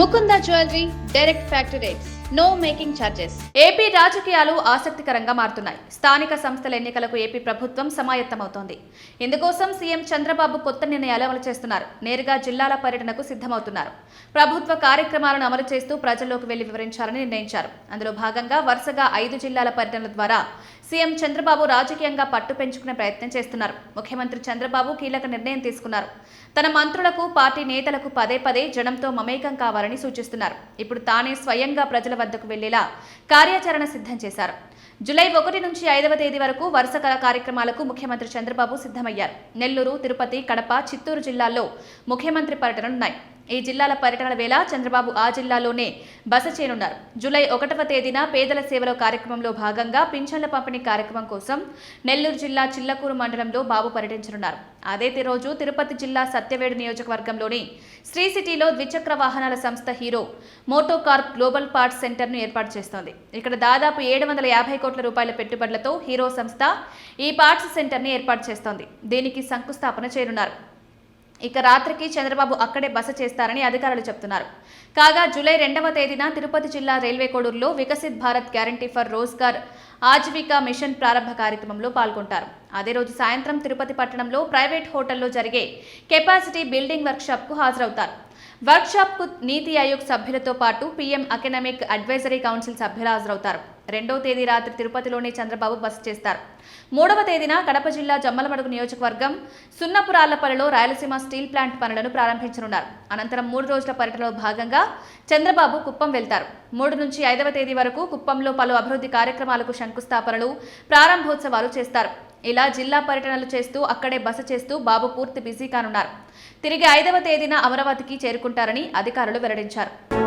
Mukunda jewellery direct factory rates, no making charges. AP రాజకీయాలు ఆసక్తికరంగా మారుతున్నాయి. స్థానిక సంస్థల ఎన్నికలకు ఏపీ ప్రభుత్వం సమాయత్తమవుతోంది. ఇందుకోసం సీఎం చంద్రబాబు కొత్త నిర్ణయాలు అమలు చేస్తున్నారు. నేరుగా జిల్లాల పర్యటనకు సిద్ధమవుతున్నారు. ప్రభుత్వ కార్యక్రమాలను అమలు చేస్తూ ప్రజల్లోకి వెళ్లి వివరించాలని నిర్ణయించారు. అందులో భాగంగా వరుసగా 5 జిల్లాల పర్యటనల ద్వారా సీఎం చంద్రబాబు రాజకీయంగా పట్టు పెంచుకునే ప్రయత్నం చేస్తున్నారు. ముఖ్యమంత్రి చంద్రబాబు కీలక నిర్ణయం తీసుకున్నారు. తన మంత్రులకు, పార్టీ నేతలకు పదే పదే జనంతో మమేకం కావాలని సూచిస్తున్నారు. ఇప్పుడు తానే స్వయంగా ప్రజల వద్దకు వెళ్లేలా కార్యాచరణ సిద్ధం చేశారు. జూలై 1 నుంచి 5వ తేదీ వరకు వరుస కార్యక్రమాలకు ముఖ్యమంత్రి చంద్రబాబు సిద్ధమయ్యారు. నెల్లూరు, తిరుపతి, కడప, చిత్తూరు జిల్లాల్లో ముఖ్యమంత్రి పర్యటనలున్నాయి. ఈ జిల్లాల పర్యటనల వేళ చంద్రబాబు ఆ జిల్లాలోనే బస చేయనున్నారు. జూలై 1వ తేదీన పేదల సేవలో కార్యక్రమంలో భాగంగా పింఛన్ల పంపిణీ కార్యక్రమం కోసం నెల్లూరు జిల్లా చిల్లకూరు మండలంలో బాబు పర్యటించనున్నారు. అదే రోజు తిరుపతి జిల్లా సత్యవేడు నియోజకవర్గంలోని శ్రీ సిటీలో ద్విచక్ర వాహనాల సంస్థ హీరో మోటోకార్ప్ గ్లోబల్ పార్ట్స్ సెంటర్ను ఏర్పాటు చేస్తోంది. ఇక్కడ దాదాపు 750 కోట్ల రూపాయల పెట్టుబడులతో హీరో సంస్థ ఈ పార్ట్స్ సెంటర్ని ఏర్పాటు చేస్తోంది. దీనికి శంకుస్థాపన చేయనున్నారు. ఇక రాత్రికి చంద్రబాబు అక్కడే బస చేస్తారని అధికారులు చెబుతున్నారు. కాగా జూలై 2వ తేదీన తిరుపతి జిల్లా రైల్వే కోడూరులో Viksit Bharat guarantee for Rozgar Ajeevika mission ప్రారంభ కార్యక్రమంలో పాల్గొంటారు. అదే రోజు సాయంత్రం తిరుపతి పట్టణంలో ప్రైవేట్ హోటల్లో జరిగే కెపాసిటీ బిల్డింగ్ వర్క్షాప్కు హాజరవుతారు. వర్క్షాప్కు నీతి ఆయోగ్ సభ్యులతో పాటు పీఎం ఎకనామిక్ అడ్వైజరీ కౌన్సిల్ సభ్యులు హాజరవుతారు. 2వ తేదీ రాత్రి తిరుపతిలోనే చంద్రబాబు బస చేస్తారు. 3వ తేదీన కడప జిల్లా జమ్మలమడుగు నియోజకవర్గం సున్నపురాళ్లపల్లిలో రాయలసీమ స్టీల్ ప్లాంట్ పనులను ప్రారంభించనున్నారు. అనంతరం 3 రోజుల పర్యటనలో భాగంగా చంద్రబాబు కుప్పం వెళ్తారు. 3 నుంచి 5వ తేదీ వరకు కుప్పంలో పలు అభివృద్ధి కార్యక్రమాలకు శంకుస్థాపనలు, ప్రారంభోత్సవాలు చేస్తారు. ఇలా జిల్లా పర్యటనలు చేస్తూ అక్కడే బస చేస్తూ బాబు పూర్తి బిజీ కానున్నారు. తిరిగి 5వ తేదీన అమరావతికి చేరుకుంటారని అధికారులు వెల్లడించారు.